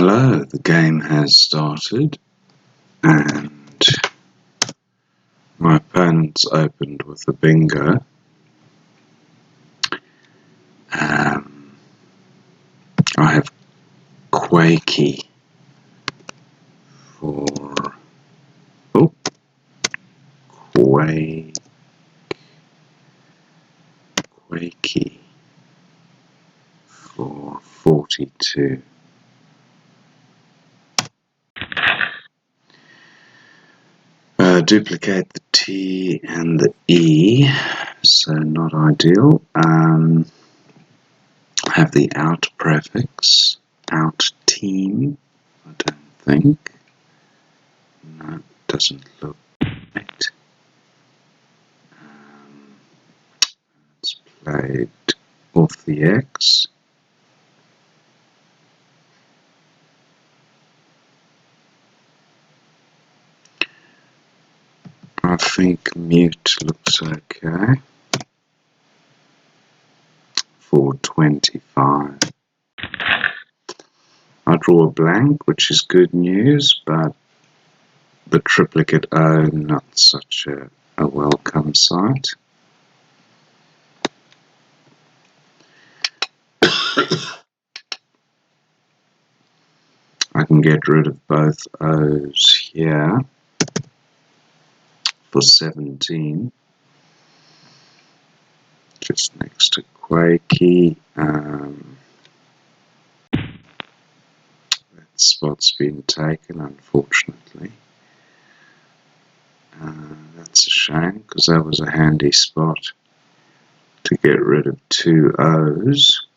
Hello, the game has started and my opponent's opened with a bingo. I have Quakey for Quakey for 42. Duplicate the T and the E, so not ideal. Have the out prefix, out team, I don't think. No, doesn't look right. It's played off the X. I think mute looks okay. 425. I draw a blank, which is good news, but the triplicate O, not such a welcome sight. I can get rid of both O's here for 17. Just next to Quakey. That spot's been taken, unfortunately. That's a shame, because that was a handy spot to get rid of two O's.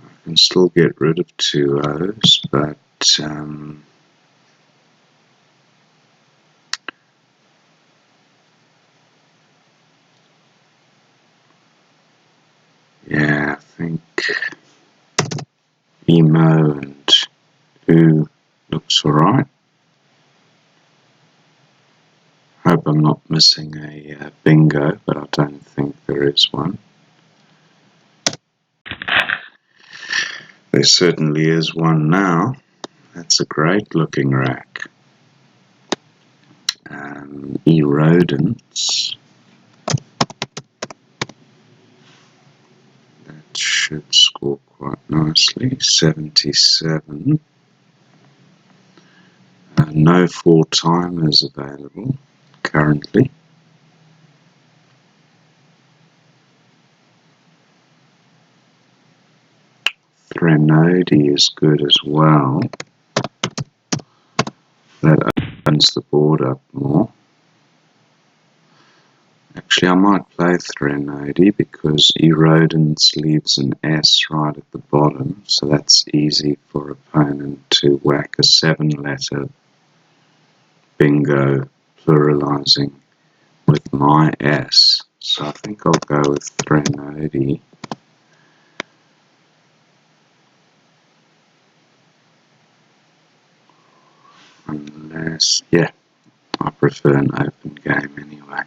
I can still get rid of two O's, but yeah, I think emo and oo looks alright. Hope I'm not missing a bingo, but I don't think there is one. There certainly is one now. That's a great looking rack. Erodents. That should score quite nicely. 77. No 4-timers available currently. Threnody is good as well. That opens the board up more. Actually, I might play Threnody because Erodents leaves an S right at the bottom, so that's easy for opponent to whack a 7-letter bingo pluralizing with my S. So I think I'll go with Threnody. Unless, yeah, I prefer an open game anyway.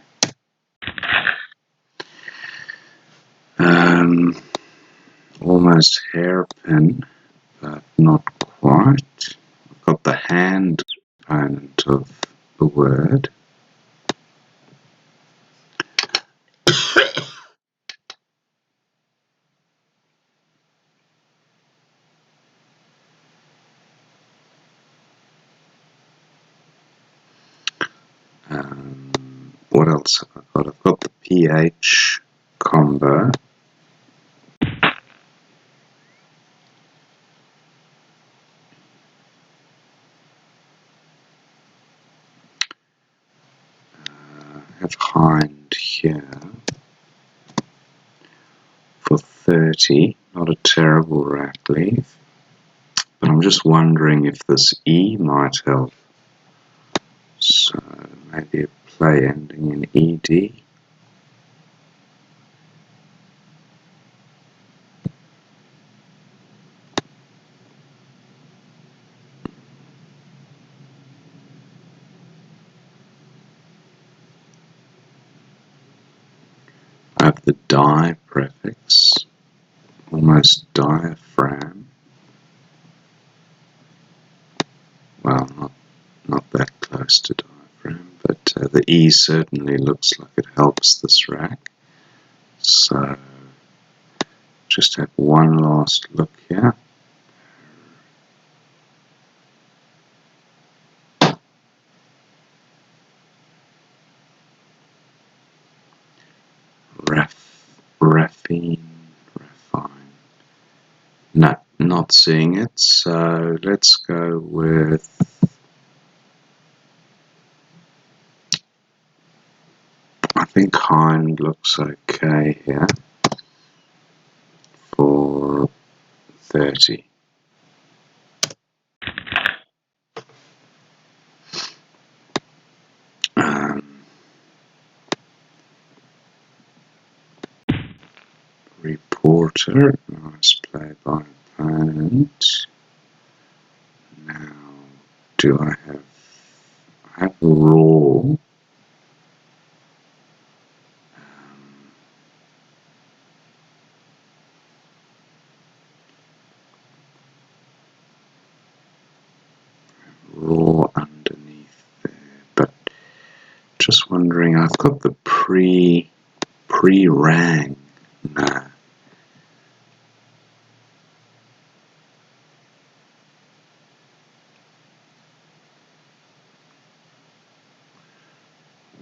Almost hairpin, but not quite. I've got the hand component of the word. What else have I got? I've got the PH combo. I have hind here for 30. Not a terrible rack leave. But I'm just wondering if this E might help. So maybe a play ending in ED. have the di prefix, almost diaphragm. Well, not that close to diaphragm, but the E certainly looks like it helps this rack. So just have one last look here. Raffine. No, not seeing it, so let's go with I think hind looks okay here for 30. Reporter, nice play by opponent. Now, do I have raw? Raw underneath there, but just wondering, I've got the pre-rang. No.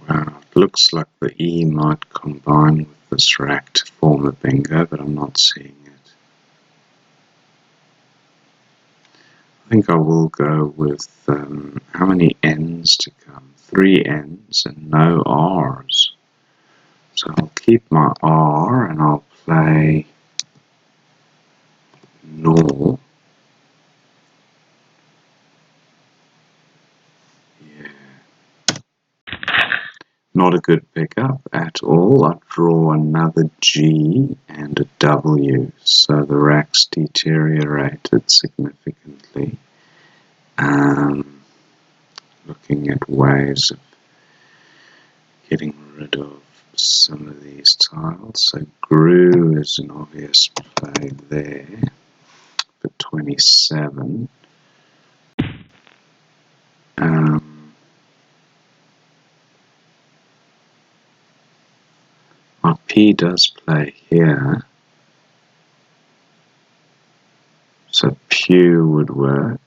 Wow, it looks like the E might combine with this rack to form a bingo, but I'm not seeing it. I think I will go with how many N's to come? 3 N's and no R's. So I'll keep my R and I'll play no. Yeah. Not a good pickup at all. I draw another G and a W, so the rack's deteriorated significantly. Looking at ways of getting rid of some of these tiles. So Grew is an obvious play there for 27. My P does play here, so Pew would work.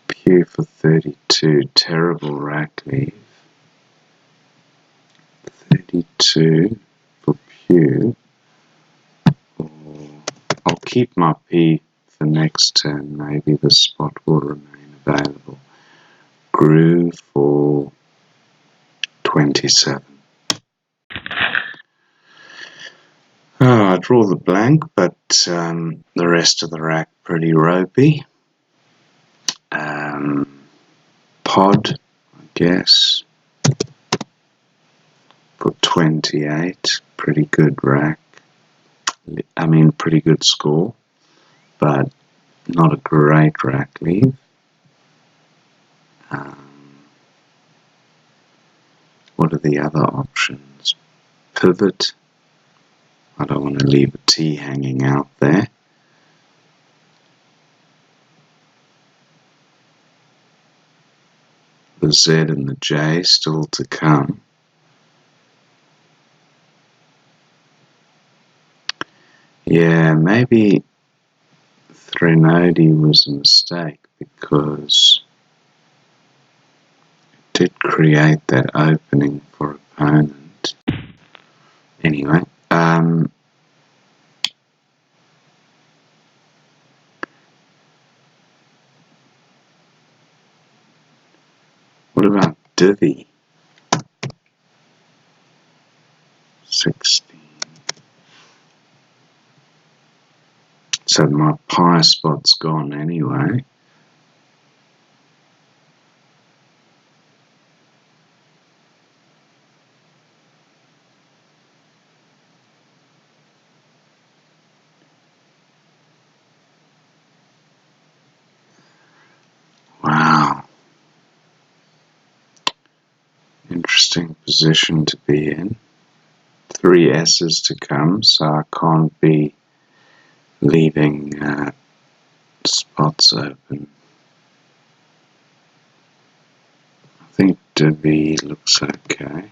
Pew for 32, terrible rack leave. 32 for Pew, or I'll keep my P for next turn, maybe the spot will remain available. Grew for 27. I draw the blank, but the rest of the rack pretty ropey. Pod, I guess, for 28. Pretty good rack. I mean, pretty good score, but not a great rack leave. What are the other options? Pivot. I don't want to leave a T hanging out there. The Z and the J still to come. Yeah, maybe Threnody was a mistake because it did create that opening for opponent. Anyway, what about Divvy? 16. So my pie spot's gone anyway. Wow. interesting position to be in. 3 S's to come, so I can't be leaving spots open. I think V looks okay.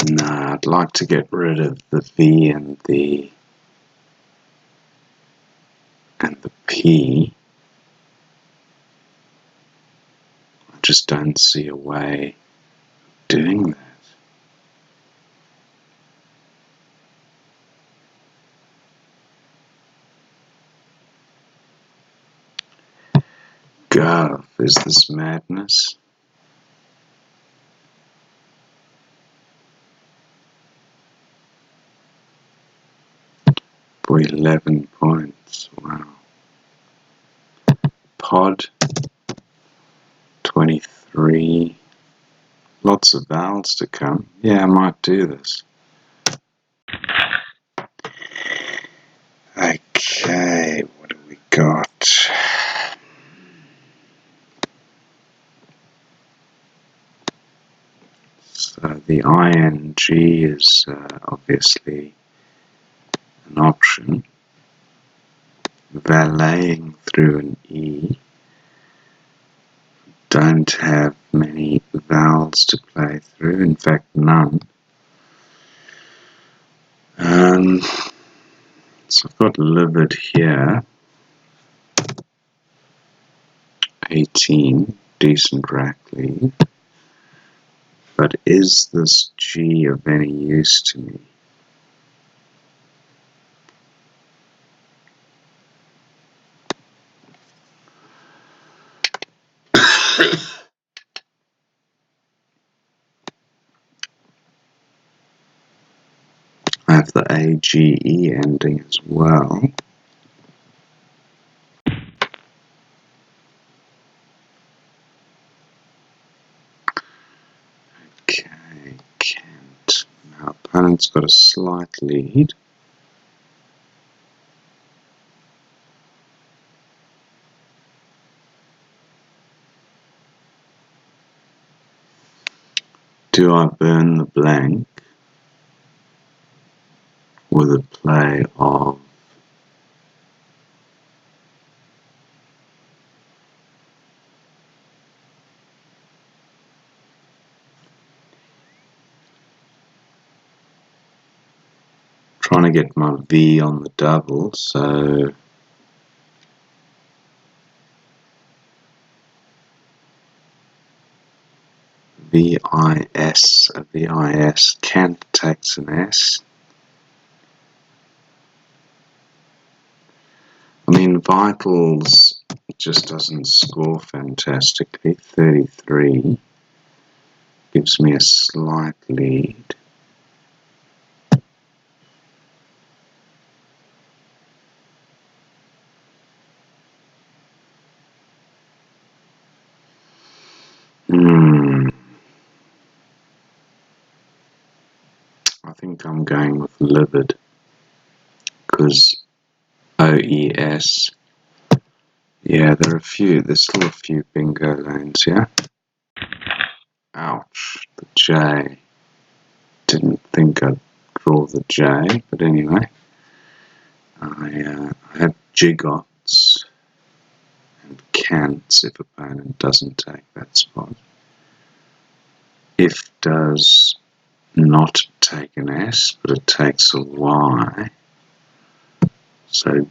Nah, I'd like to get rid of the V and the P. I just don't see a way of doing that. God, is this madness? For 11 points, wow. Pod, 23. Lots of vowels to come. Yeah, I might do this. Okay, what have we got? So the ing is obviously an option. Valeting through an E. Don't have many vowels to play through, in fact none. So I've got livid here. 18, decent rack lead. But is this G of any use to me? I have the AGE ending as well. Okay, can't. Now opponent's got a slight lead. Do I burn the blank with a play of trying to get my V on the double, so VIS, a VIS, Kant takes an S. I mean, Vitals just doesn't score fantastically. 33 gives me a slight lead. I think I'm going with livid because OES. Yeah, there's still a few bingo lanes here. Ouch, the J. Didn't think I'd draw the J, but anyway. I have Gigots and Cants if opponent doesn't take that spot. If does not take an S, but it takes a Y. So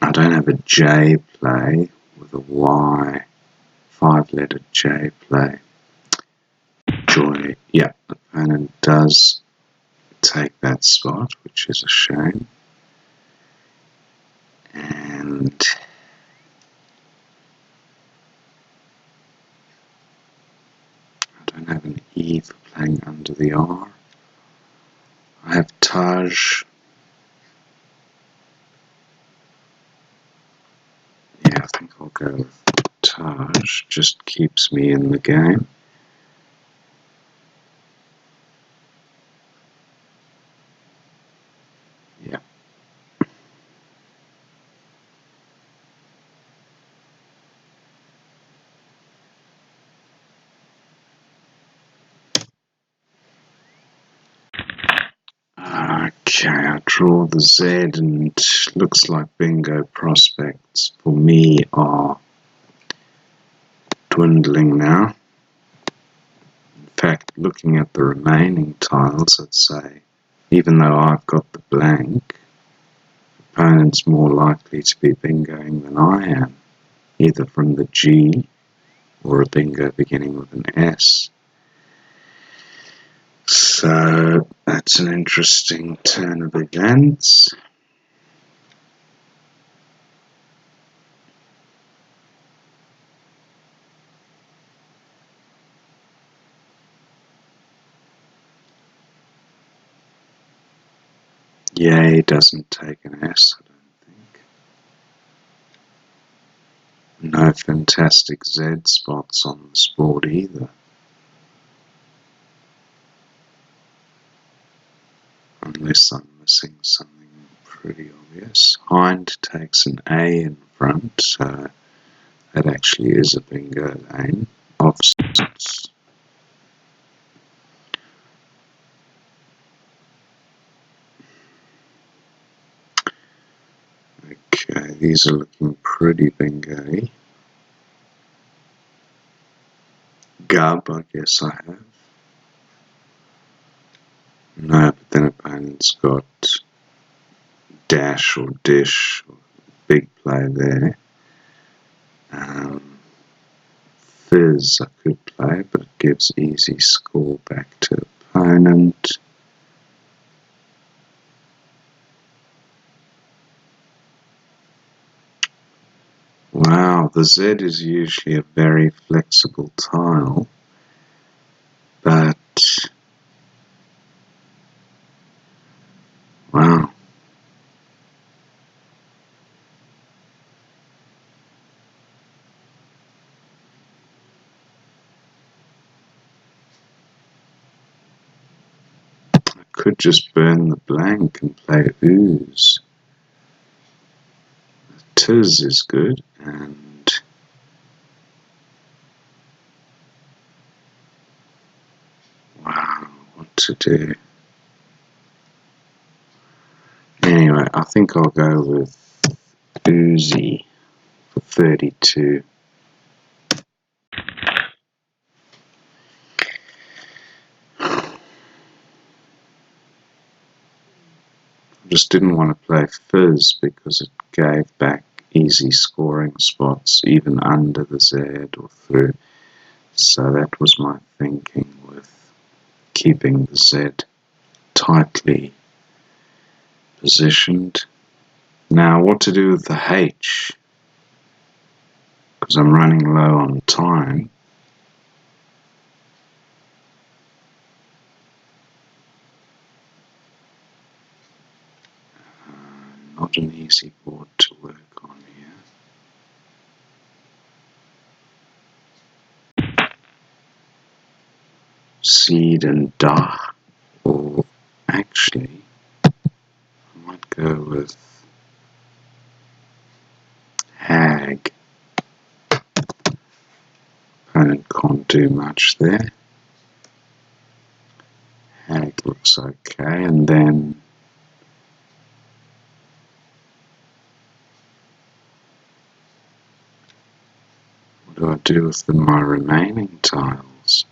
I don't have a J play with a Y, 5-letter J play. Joy, yeah, opponent does take that spot, which is a shame. And I don't have an E for playing under the R. I have Taj. Yeah, I think I'll go with Taj. Just keeps me in the game. Yeah. Okay, I draw the Z and looks like bingo prospects for me are dwindling now. In fact, looking at the remaining tiles, I'd say, even though I've got the blank, opponent's more likely to be bingoing than I am, either from the G or a bingo beginning with an S. So that's an interesting turn of events. Yay doesn't take an S, I don't think. No fantastic Z spots on this board either. Unless I'm missing something pretty obvious. Hind takes an A in front, so that actually is a bingo lane. Offsets. Okay, these are looking pretty bingo-y. Gub, I guess I have. No, but then opponent's got dash or dish, or big play there. Fizz I could play, but it gives easy score back to opponent. Wow, the Z is usually a very flexible tile, but wow. I could just burn the blank and play ooze. Tiz is good, and wow, what to do? Anyway, I think I'll go with Uzi for 32. I just didn't want to play Fizz because it gave back easy scoring spots even under the Z or through. So that was my thinking with keeping the Z tightly positioned. Now what to do with the H? Because I'm running low on time. Not an easy board to work on here. Seed and Da. Or actually, I might go with Hag. Opponent can't do much there. Hag looks okay, and then what do I do with my remaining tiles?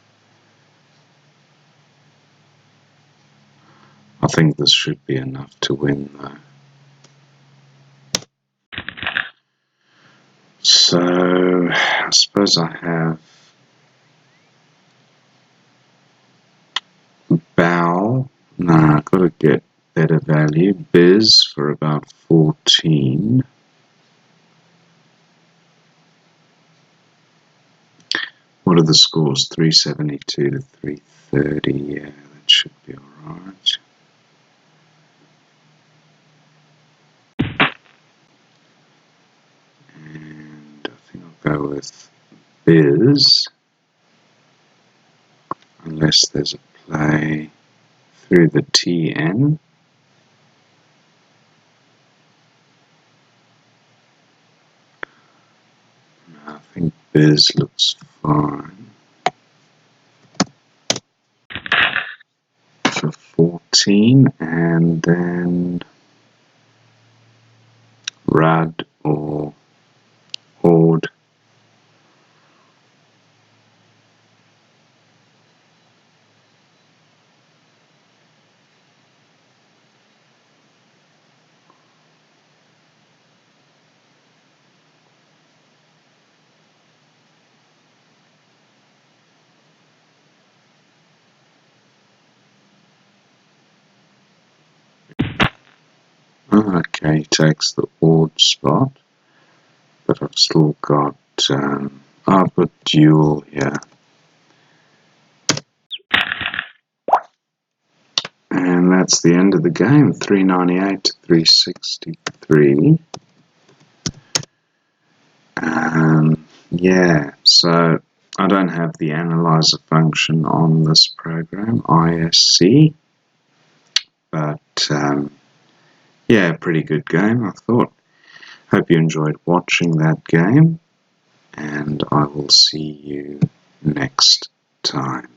I think this should be enough to win though. So, I suppose I have Bow. No, I've got to get better value. Biz for about 14. What are the scores? 372 to 330. Yeah, that should be alright. And I think I'll go with Biz. Unless there's a play through the TN. I think Biz looks fine. For 14. 18, and then Rud or Horde. Okay, takes the odd spot, but I've still got, I'll put dual here. And that's the end of the game, 398 to 363. Yeah, so I don't have the analyzer function on this program, ISC, but yeah, pretty good game, I thought. Hope you enjoyed watching that game, and I will see you next time.